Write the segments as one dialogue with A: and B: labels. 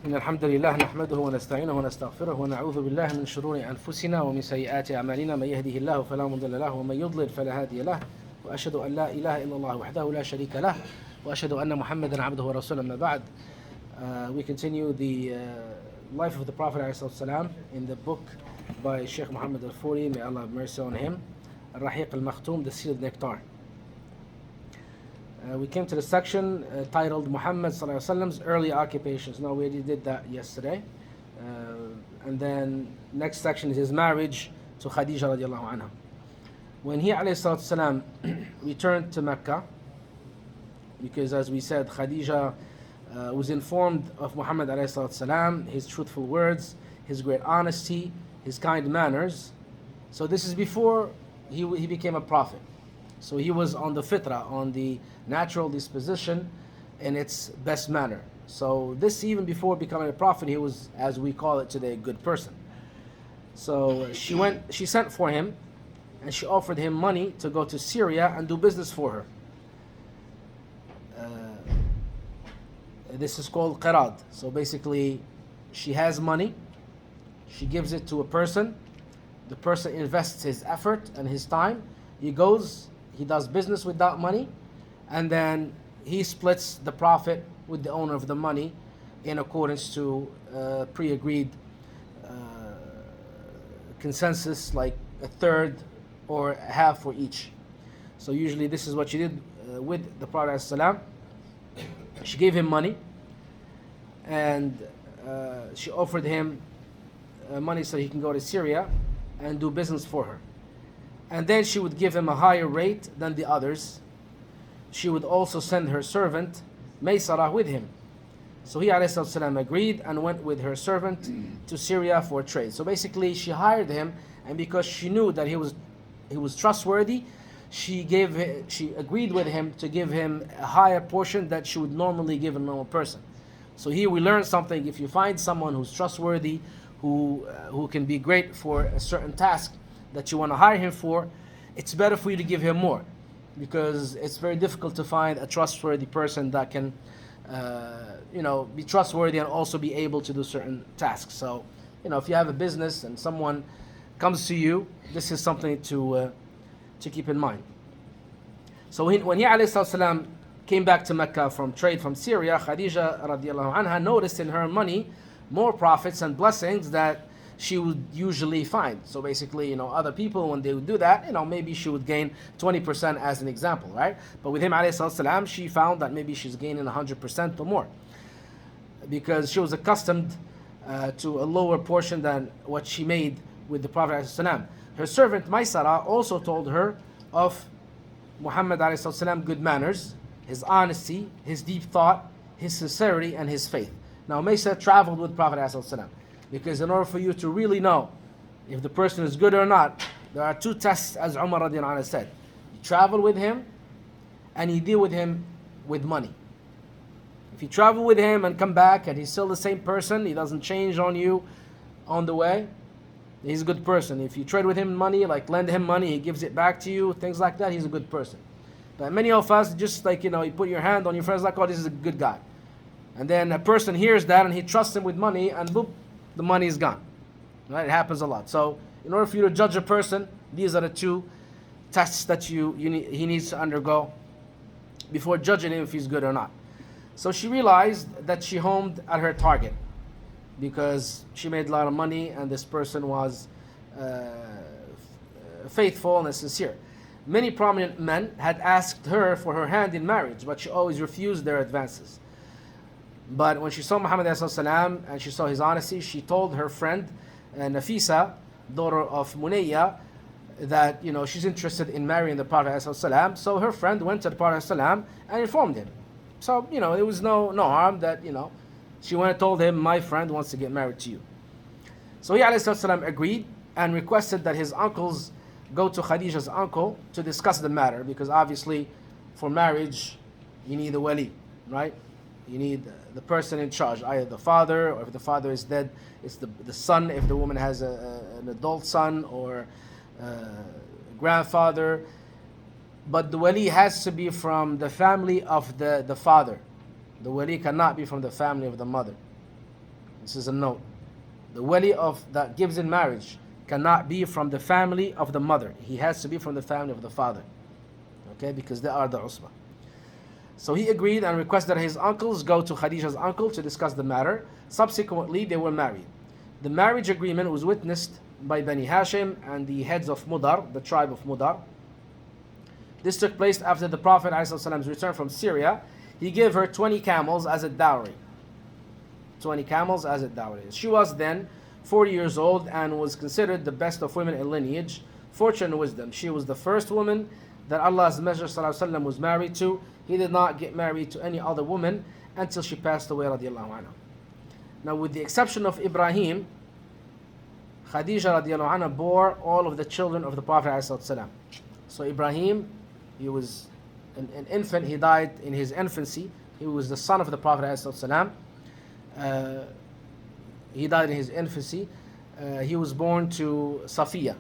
A: إن الحمد لله نحمده ونستعينه ونستغفره ونعوذ بالله من شرور أنفسنا ومن سيئات أعمالنا من يهده الله فلا مضل له ومن يضلل فلا هادي له وأشهد أن لا إله إلا الله وحده لا شريك له وأشهد أن محمدا عبده ورسوله أما بعد. We continue the life of the Prophet ﷺ in the book by Sheikh Muhammad al-Furi, may Allah have mercy on him, Al-Rahiq al-Makhtoum, the sealed nectar. We came to the section titled Muhammad ﷺ's early occupations. Now we already did that yesterday. And then next section is his marriage to Khadija radiallahu anha. When he ﷺ returned to Mecca, because as we said, Khadija was informed of Muhammad ﷺ, his truthful words, his great honesty, his kind manners. So this is before he became a prophet. So he was on the fitrah, on the natural disposition in its best manner. So this, even before becoming a prophet, he was, as we call it today, a good person. So she sent for him and she offered him money to go to Syria and do business for her. This is called qirad. So basically, she has money, she gives it to a person, the person invests his effort and his time, he goes, he does business with that money, and then he splits the profit with the owner of the money in accordance to pre-agreed consensus, like a third or a half for each. So usually this is what she did with the Prophet ﷺ. She gave him money, and she offered him money so he can go to Syria and do business for her. And then she would give him a higher rate than the others. She would also send her servant Maysara with him. So he ﷺ agreed and went with her servant to Syria for trade. So basically she hired him, and because she knew that he was trustworthy, she agreed with him to give him a higher portion that she would normally give a normal person. So here we learn something. If you find someone who's trustworthy, who can be great for a certain task that you want to hire him for, it's better for you to give him more, because it's very difficult to find a trustworthy person that can be trustworthy and also be able to do certain tasks. So if you have a business and someone comes to you, this is something to keep in mind. So when he ﷺ came back to Mecca from trade from Syria, Khadija radiallahu anha noticed in her money more profits and blessings that she would usually find. So basically, other people, when they would do that, maybe she would gain 20% as an example, right? But with him ﷺ, she found that maybe she's gaining 100% or more, because she was accustomed to a lower portion than what she made with the Prophet ﷺ. Her servant Maysara also told her of Muhammad ﷺ good manners, his honesty, his deep thought, his sincerity, and his faith. Now Maysara traveled with Prophet ﷺ, because in order for you to really know if the person is good or not, there are two tests, as Umar radiallahu anhu said. You travel with him and you deal with him with money. If you travel with him and come back and he's still the same person, he doesn't change on you on the way, he's a good person. If you trade with him money, like lend him money, he gives it back to you, things like that, he's a good person. But many of us, just like, you put your hand on your friends like, oh, this is a good guy. And then a person hears that and he trusts him with money, and boop, the money is gone. Right? It happens a lot. So in order for you to judge a person, these are the two tests that he needs to undergo before judging him if he's good or not. So she realized that she homed at her target, because she made a lot of money and this person was faithful and sincere. Many prominent men had asked her for her hand in marriage, but she always refused their advances. But when she saw Muhammad ﷺ and she saw his honesty, she told her friend Nafisa, daughter of Munayya, that she's interested in marrying the Prophet ﷺ. So her friend went to the Prophet ﷺ and informed him. So there was no harm that she went and told him, my friend wants to get married to you. So he ﷺ agreed and requested that his uncles go to Khadija's uncle to discuss the matter, because obviously for marriage you need a wali, right? You need the person in charge, either the father, or if the father is dead, it's the son, if the woman has an adult son, or grandfather. But the wali has to be from the family of the father. The wali cannot be from the family of the mother. This is a note. The wali that gives in marriage cannot be from the family of the mother. He has to be from the family of the father. Okay, because they are the usbah. So he agreed and requested that his uncles go to Khadija's uncle to discuss the matter. Subsequently, they were married. The marriage agreement was witnessed by Bani Hashim and the heads of Mudar, the tribe of Mudar. This took place after the Prophet ﷺ's return from Syria. He gave her 20 camels as a dowry. 20 camels as a dowry. She was then 40 years old and was considered the best of women in lineage, fortune and wisdom. She was the first woman that Allah's Messenger ﷺ was married to. He did not get married to any other woman until she passed away radiallahu anha. Now with the exception of Ibrahim, Khadija radiallahu anha bore all of the children of the Prophet ﷺ. So Ibrahim, he was an infant, he died in his infancy. He was the son of the Prophet ﷺ. He died in his infancy. He was born to Safiya.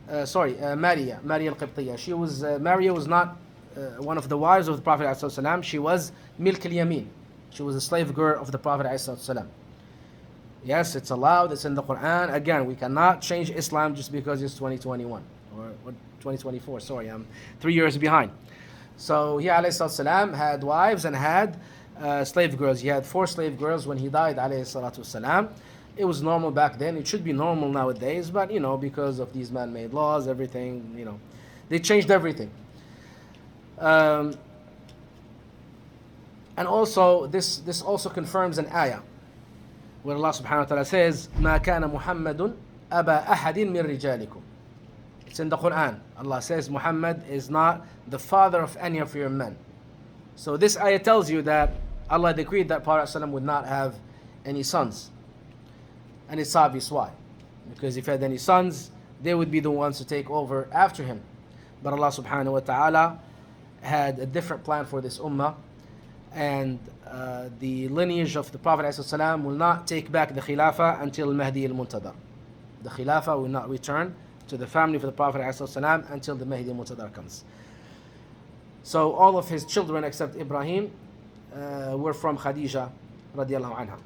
A: Maria al-Qibtiyya. She was, Maria was not one of the wives of the Prophet ﷺ. She was Milk al-Yamin. She was a slave girl of the Prophet ﷺ. Yes, it's allowed, it's in the Quran. Again, we cannot change Islam just because it's 2021 or 2024. Sorry, I'm 3 years behind. So he ﷺ had wives and had slave girls. He had 4 slave girls when he died ﷺ. It was normal back then. It should be normal nowadays, but because of these man-made laws, everything, they changed everything. And also, this also confirms an ayah where Allah subhanahu wa ta'ala says, مَا كَانَ مُحَمَّدٌ أَبَا أَحَدٍ مِّن رِجَالِكُمْ. It's in the Quran. Allah says Muhammad is not the father of any of your men. So this ayah tells you that Allah decreed that Prophet ﷺ would not have any sons. And it's obvious why. Because if he had any sons, they would be the ones to take over after him. But Allah subhanahu wa ta'ala had a different plan for this ummah. And the lineage of the Prophet ﷺ will not take back the Khilafah until Mahdi al-Muntadar. The Khilafah will not return to the family of the Prophet ﷺ until the Mahdi al-Muntadar comes. So all of his children except Ibrahim were from Khadija radiallahu anha.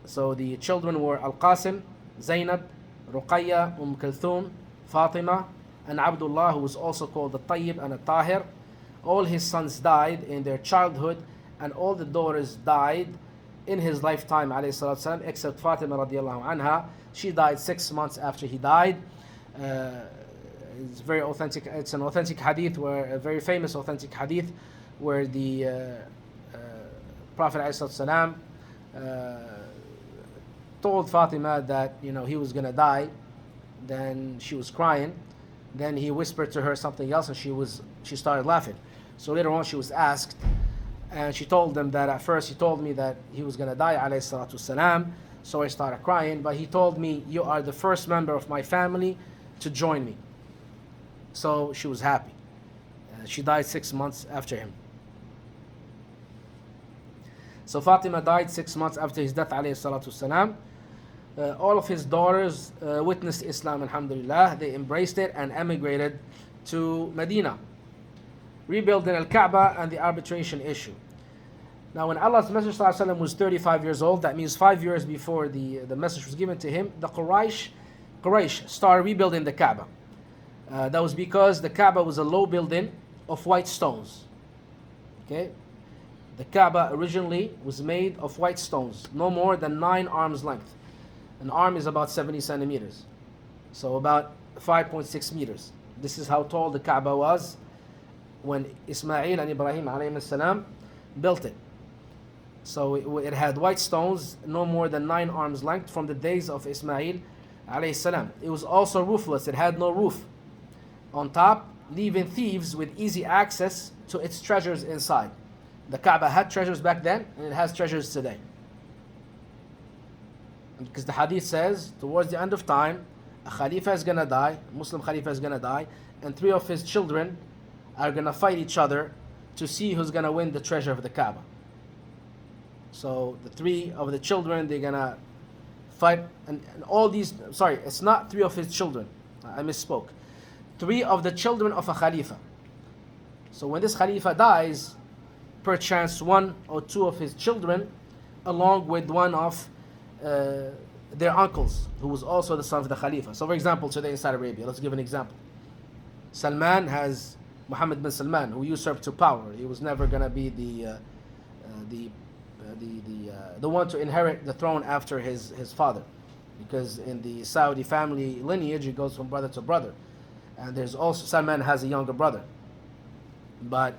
A: So the children were Al-Qasim, Zainab, Ruqayya, Kulthum, Fatima, and Abdullah, who was also called the Tayyib and the Tahir. All his sons died in their childhood, and all the daughters died in his lifetime, alayhi salatu salam, except Fatima radiallahu anha. She died 6 months after he died. It's very authentic. It's an authentic hadith, a very famous authentic hadith, where the Prophet alayhi salatu salam told Fatima that he was gonna die. Then she was crying. Then he whispered to her something else, and she started laughing. So later on she was asked, and she told them that at first he told me that he was gonna die, alayhi salatu salam. So I started crying, but he told me, you are the first member of my family to join me. So she was happy. She died 6 months after him. So Fatima died 6 months after his death, alayhi salatu salam. All of his daughters witnessed Islam, alhamdulillah. They embraced it and emigrated to Medina, rebuilding Al-Kaaba and the arbitration issue. Now when Allah's Messenger ﷺ was 35 years old, that means 5 years before the message was given to him, the Quraysh started rebuilding the Kaaba. That was because the Kaaba was a low building of white stones. Okay? The Kaaba originally was made of white stones, no more than 9 arms length. An arm is about 70 centimeters, so about 5.6 meters. This is how tall the Kaaba was when Ismail and Ibrahim alayhi salam built it. So it had white stones, no more than 9 arms length from the days of Ismail alayhi salam. It was also roofless, it had no roof on top, leaving thieves with easy access to its treasures inside. The Kaaba had treasures back then, and it has treasures today. Because the hadith says, towards the end of time, a Khalifa is going to die, a Muslim Khalifa is going to die, and 3 of his children are going to fight each other to see who's going to win the treasure of the Kaaba. So the 3 of the children, they're going to fight, and all these, sorry, it's not 3 of his children, I misspoke. 3 of the children of a Khalifa. So when this Khalifa dies, perchance 1 or 2 of his children along with one of their uncles, who was also the son of the Khalifa. So, for example, today in Saudi Arabia, let's give an example. Salman has Muhammad bin Salman, who usurped to power. He was never going to be the one to inherit the throne after his father, because in the Saudi family lineage, it goes from brother to brother. And there's also, Salman has a younger brother. But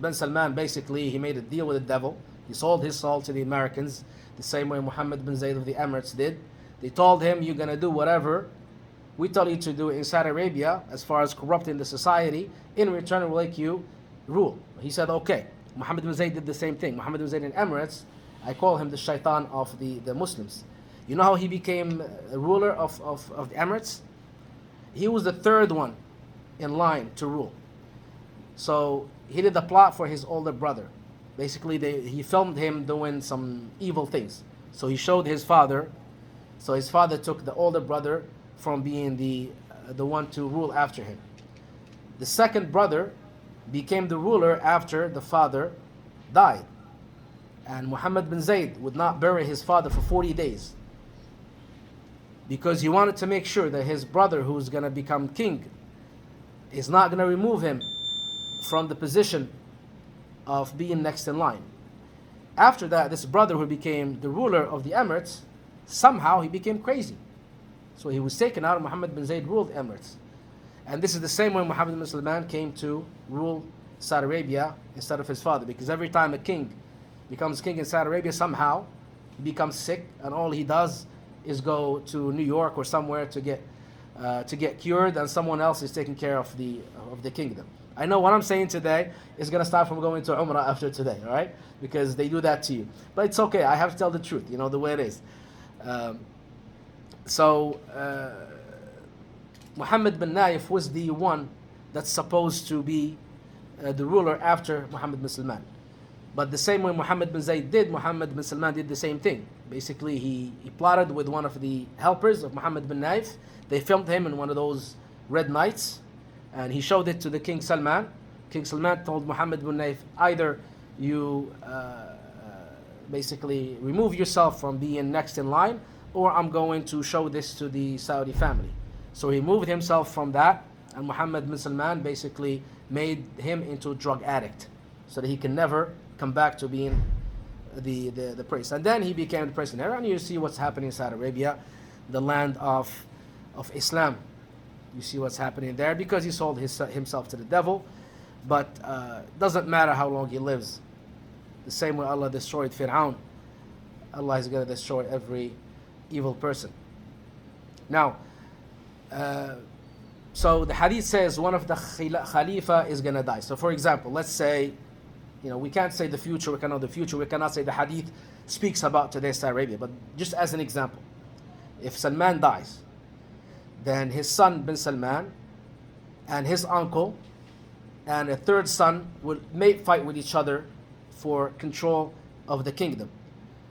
A: bin Salman, basically, he made a deal with the devil. He sold his soul to the Americans, the same way Muhammad bin Zayd of the Emirates did. They told him, you're going to do whatever we tell you to do in Saudi Arabia as far as corrupting the society. In return, we'll make you rule. He said, okay. Muhammad bin Zayd did the same thing. Muhammad bin Zayd in Emirates, I call him the shaitan of the Muslims. You know how he became a ruler of the Emirates? He was the third one in line to rule. So he did the plot for his older brother. Basically, he filmed him doing some evil things. So he showed his father. So his father took the older brother from being the one to rule after him. The second brother became the ruler after the father died. And Muhammad bin Zayd would not bury his father for 40 days. Because he wanted to make sure that his brother, who's going to become king, is not going to remove him from the position of being next in line. After that, this brother who became the ruler of the Emirates, somehow he became crazy. So he was taken out, and Muhammad bin Zayd ruled Emirates. And this is the same way Muhammad bin Salman came to rule Saudi Arabia instead of his father. Because every time a king becomes king in Saudi Arabia, somehow he becomes sick, and all he does is go to New York or somewhere to get cured, and someone else is taking care of the kingdom. I know what I'm saying today is going to stop from going to Umrah after today, all right? Because they do that to you. But it's okay. I have to tell the truth, the way it is. Muhammad bin Naif was the one that's supposed to be the ruler after Muhammad bin Salman. But the same way Muhammad bin Zayd did, Muhammad bin Salman did the same thing. Basically, he plotted with one of the helpers of Muhammad bin Naif. They filmed him in one of those red nights, and he showed it to the King Salman. King Salman told Muhammad bin Naif, either you basically remove yourself from being next in line, or I'm going to show this to the Saudi family. So he moved himself from that, and Muhammad bin Salman basically made him into a drug addict, so that he can never come back to being the prince. And then he became the prince in Iran. And you see what's happening in Saudi Arabia, the land of Islam. You see what's happening there, because he sold himself to the devil. But doesn't matter how long he lives. The same way Allah destroyed Fir'aun, Allah is going to destroy every evil person. Now, so the hadith says one of the Khalifa is going to die. So for example, let's say, we can't say the future, we cannot know the future, we cannot say the hadith speaks about today's Saudi Arabia, but just as an example, if Salman dies, then his son bin Salman and his uncle and a third son may fight with each other for control of the kingdom.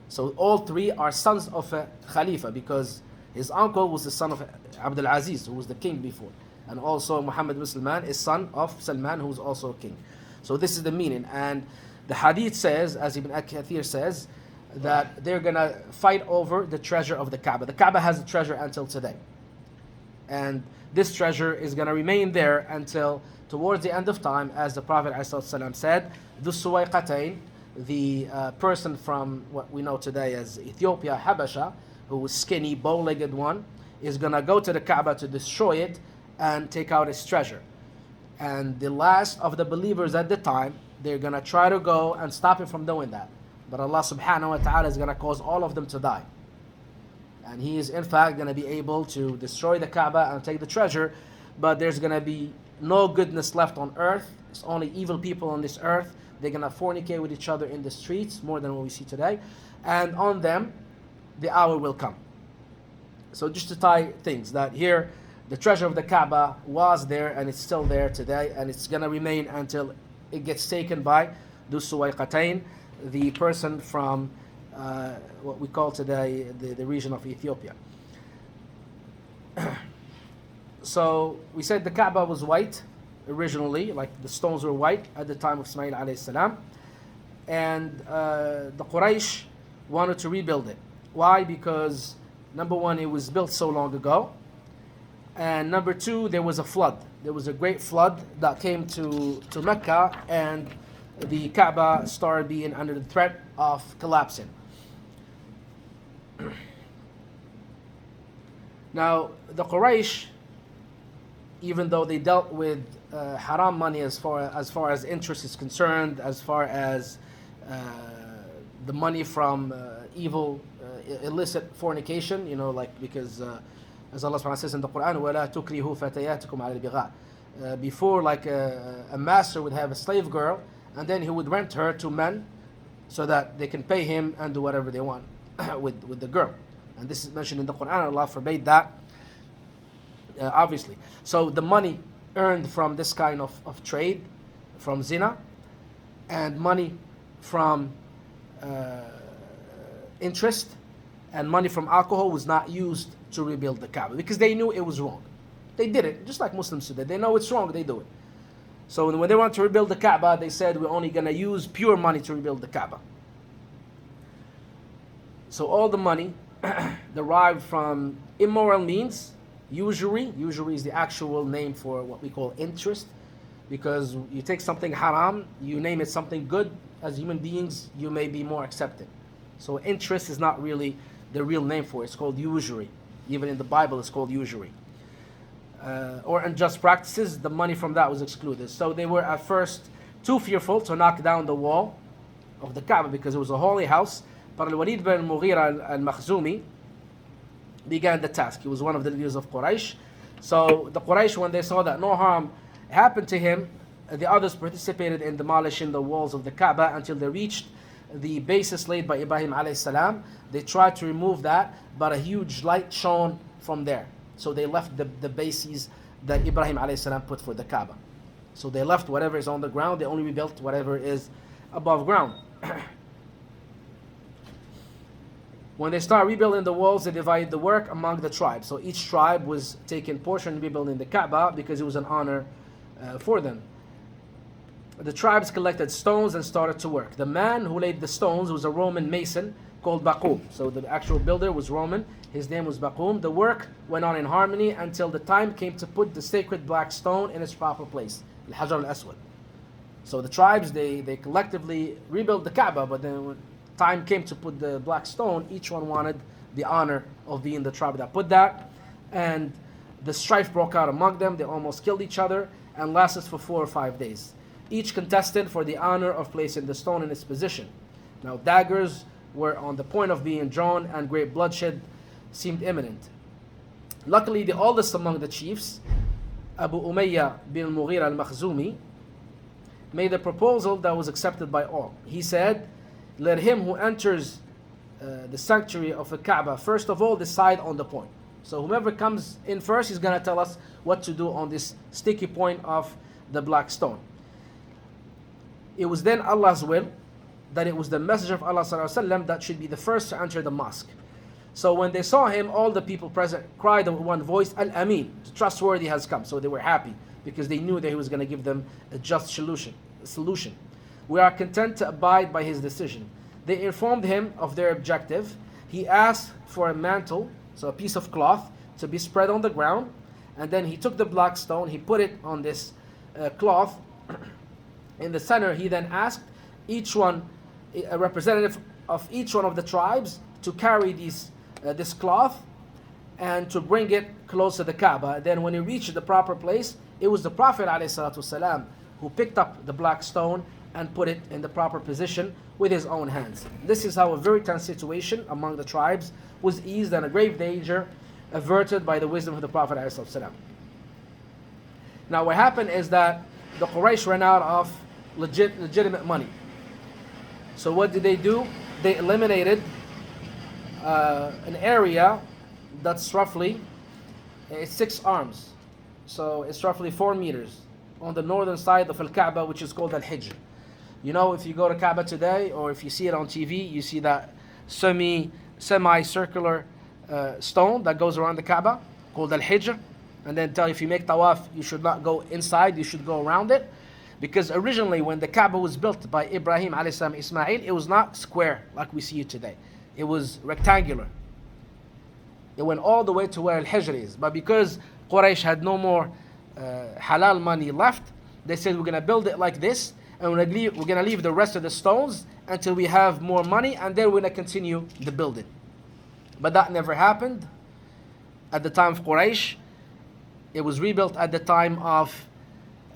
A: So all three are sons of a Khalifa, because his uncle was the son of Abdul Aziz, who was the king before. And also Muhammad bin Salman is son of Salman, who is also a king. So this is the meaning. And the hadith says, as Ibn Kathir says, that they're going to fight over the treasure of the Kaaba. The Kaaba has a treasure until today. And this treasure is going to remain there until towards the end of time, as the Prophet ﷺ said, the Suwayqatayn, the person from what we know today as Ethiopia, Habasha, who was skinny, bow-legged one, is going to go to the Kaaba to destroy it and take out its treasure. And the last of the believers at the time, they're going to try to go and stop him from doing that. But Allah subhanahu wa ta'ala is going to cause all of them to die. And he is in fact going to be able to destroy the Kaaba and take the treasure, but there's going to be no goodness left on earth. It's only evil people on this earth. They're going to fornicate with each other in the streets, more than what we see today. And on them, the hour will come. So just to tie things, that here, the treasure of the Kaaba was there, and it's still there today, and it's going to remain until it gets taken by the Suwayqatayn, the person from what we call today the region of Ethiopia. So we said the Kaaba was white originally, like the stones were white at the time of Ismail alayhi salam, and the Quraysh wanted to rebuild it. Why? Because number one, it was built so long ago, and number two, there was a flood. There was a great flood that came to Mecca, and the Kaaba started being under the threat of collapsing. Now, the Quraysh, even though they dealt with haram money as far as interest is concerned, as far as the money from evil, illicit fornication, like because as Allah subhanahu wa ta'ala says in the Quran, وَلَا تُكْرِهُ فَتَيَاتِكُمْ عَلَى الْبِغَاءِ. Before, like a master would have a slave girl, and then he would rent her to men so that they can pay him and do whatever they want with the girl. And this is mentioned in the Quran. Allah forbade that, obviously. So the money earned from this kind of trade, from zina, and money from interest, and money from alcohol was not used to rebuild the Kaaba, because they knew it was wrong. They did it, just like Muslims today. They know it's wrong, they do it. So when they want to rebuild the Kaaba, they said, we're only going to use pure money to rebuild the Kaaba. So all the money derived from immoral means, usury is the actual name for what we call interest, because you take something haram, you name it something good, as human beings, you may be more accepted. So interest is not really the real name for it. It's called usury. Even in the Bible, it's called usury. Or unjust practices, the money from that was excluded. So they were at first too fearful to knock down the wall of the Kaaba, because it was a holy house. But Al-Walid bin Mughira al-Makhzumi began the task. He was one of the leaders of Quraysh. So the Quraysh, when they saw that no harm happened to him, the others participated in demolishing the walls of the Kaaba until they reached the basis laid by Ibrahim alayhi salam. They tried to remove that, but a huge light shone from there. So they left the bases that Ibrahim alayhi salam put for the Kaaba. So they left whatever is on the ground, they only rebuilt whatever is above ground. When they start rebuilding the walls, they divided the work among the tribes. So each tribe was taking portion in rebuilding the Kaaba, because it was an honor for them. The tribes collected stones and started to work. The man who laid the stones was a Roman mason called Baqum. So the actual builder was Roman. His name was Baqum. The work went on in harmony until the time came to put the sacred black stone in its proper place, Al-Hajar al-Aswad. So the tribes, they collectively rebuilt the Kaaba, but then when time came to put the black stone, each one wanted the honor of being the tribe that put that. And the strife broke out among them. They almost killed each other and lasted for 4 or 5 days. Each contested for the honor of placing the stone in its position. Now daggers were on the point of being drawn, and great bloodshed seemed imminent. Luckily, the oldest among the chiefs, Abu Umayyah bin Mughira al-Makhzumi, made a proposal that was accepted by all. He said, let him who enters the sanctuary of the Kaaba first of all decide on the point. So whomever comes in first is going to tell us what to do on this sticky point of the black stone. It was then Allah's will that it was the Messenger of Allah ﷺ that should be the first to enter the mosque. So when they saw him, all the people present cried with one voice, Al-Amin, trustworthy has come. So they were happy, because they knew that he was going to give them a just solution. We are content to abide by his decision. They informed him of their objective. He asked for a mantle, so a piece of cloth, to be spread on the ground. And then he took the black stone, he put it on this cloth. In the center, he then asked each one, a representative of each one of the tribes, to carry this cloth and to bring it close to the Kaaba. Then when he reached the proper place, it was the Prophet ﷺ who picked up the black stone and put it in the proper position with his own hands. This is how a very tense situation among the tribes was eased, and a grave danger averted by the wisdom of the Prophet ﷺ. Now what happened is that the Quraysh ran out of legitimate money. So what did they do? They eliminated an area that's roughly 6 arms. So it's roughly 4 meters on the northern side of Al-Kaaba, which is called Al-Hijr. You know, if you go to Kaaba today, or if you see it on TV, you see that semi-circular stone that goes around the Kaaba, called Al-Hijr. And then if you make tawaf, you should not go inside, you should go around it. Because originally when the Kaaba was built by Ibrahim a.s. Ismail, it was not square like we see it today. It was rectangular. It went all the way to where Al-Hijr is. But because Quraysh had no more halal money left, they said, we're going to build it like this, and we're going to leave the rest of the stones until we have more money, and then we're going to continue the building. But that never happened at the time of Quraysh. It was rebuilt at the time of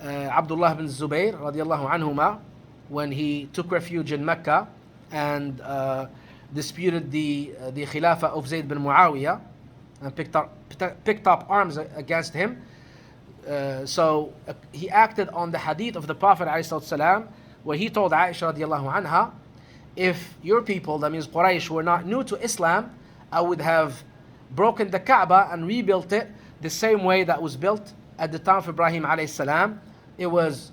A: Abdullah bin Zubayr radiallahu anhuma, when he took refuge in Mecca and disputed the Khilafah of Zayd bin Muawiyah and picked up arms against him. So he acted on the hadith of the Prophet ﷺ, where he told Aisha radiallahu anha, if your people, that means Quraysh, were not new to Islam, I would have broken the Kaaba and rebuilt it the same way that was built at the time of Ibrahim alayhi salam. It was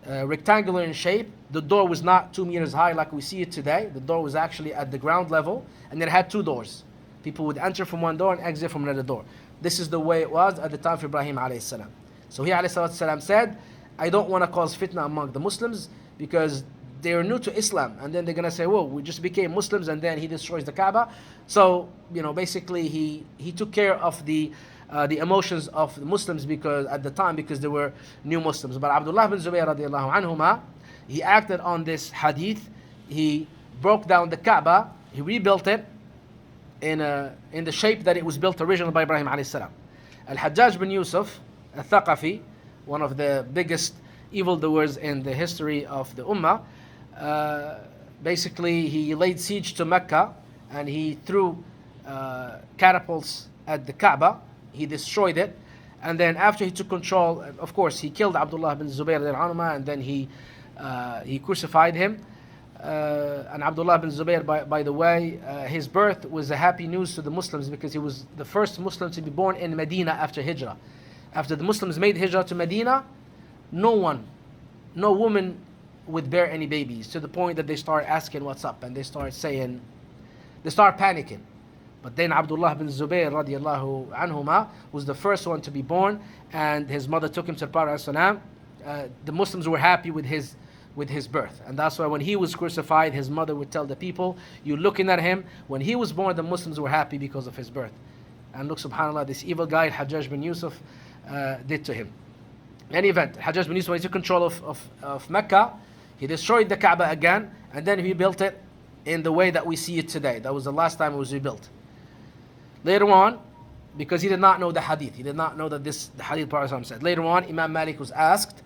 A: rectangular in shape. The door was not 2 meters high like we see it today. The door was actually at the ground level, and it had 2 doors. People would enter from one door and exit from another door. This is the way it was at the time of Ibrahim alayhi salam. So he alayhi salam said, I don't want to cause fitna among the Muslims because they are new to Islam, and then they're going to say, whoa, we just became Muslims, and then he destroys the Kaaba. So, basically he took care of the emotions of the Muslims because at the time, because they were new Muslims. But Abdullah bin Zubayr radiallahu anhuma, he acted on this hadith. He broke down the Kaaba, he rebuilt it in the shape that it was built originally by Ibrahim alayhi salam. Al-Hajjaj bin Yusuf al-Thaqafi, one of the biggest evildoers in the history of the Ummah, basically he laid siege to Mecca and he threw catapults at the Kaaba. He destroyed it, and then after he took control, of course he killed Abdullah bin Zubayr and then he crucified him. And Abdullah bin Zubayr, by the way, his birth was a happy news to the Muslims because he was the first Muslim to be born in Medina after Hijrah. After the Muslims made Hijrah to Medina, no woman would bear any babies, to the point that they start asking what's up, and they start panicking. But then Abdullah bin Zubayr radiallahu anhuma was the first one to be born, and his mother took him to the Prophet ﷺ. The Muslims were happy with his birth, and that's why when he was crucified, his mother would tell the people, you're looking at him. When he was born, the Muslims were happy because of his birth. And look, subhanAllah, this evil guy Hajjaj bin Yusuf did to him. In any event, Hajjaj bin Yusuf, when he took control of Mecca, he destroyed the Kaaba again, and then he built it in the way that we see it today. That was the last time it was rebuilt. Later on, because he did not know the hadith, he did not know that the hadith Prophet said. Later on, Imam Malik was asked,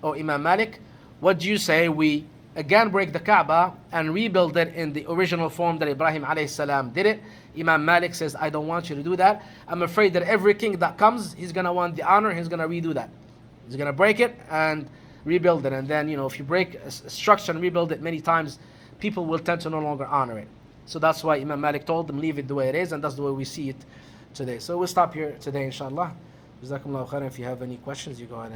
A: "Oh, Imam Malik, what do you say we again break the Kaaba and rebuild it in the original form that Ibrahim alayhi salam did it?" Imam Malik says, I don't want you to do that. I'm afraid that every king that comes, he's going to want the honor, he's going to redo that. He's going to break it and rebuild it. And then, if you break a structure and rebuild it many times, people will tend to no longer honor it. So that's why Imam Malik told them, leave it the way it is, and that's the way we see it today. So we'll stop here today, inshallah. Jazakumullahu khairan. If you have any questions, you go ahead and